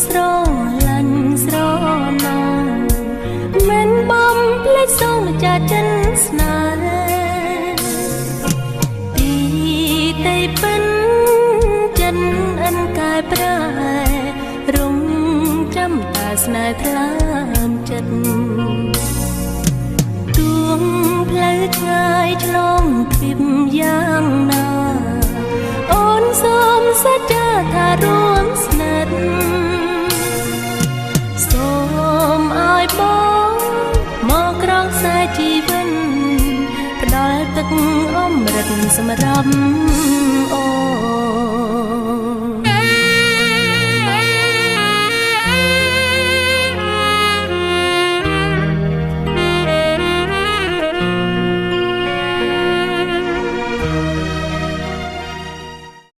ស្រឡាញ់ស្រណងមិនបំភ្លេចសូមចាចិនស្នេហ៍ទីតែពិនចិនអិនកាយប្រែរងចាំតែស្នេហ៍ថ្លើមចិត្តទួងផ្លូវឆ្ងាយឆ្លងទ្វីបយ៉ាងណាអូនសូមសច្ចាថារួមស្និទ្ធសូមឲ្យបងមកក្រងខ្សែជីវិតផ្ដល់ទឹកអមរិតសម្រាប់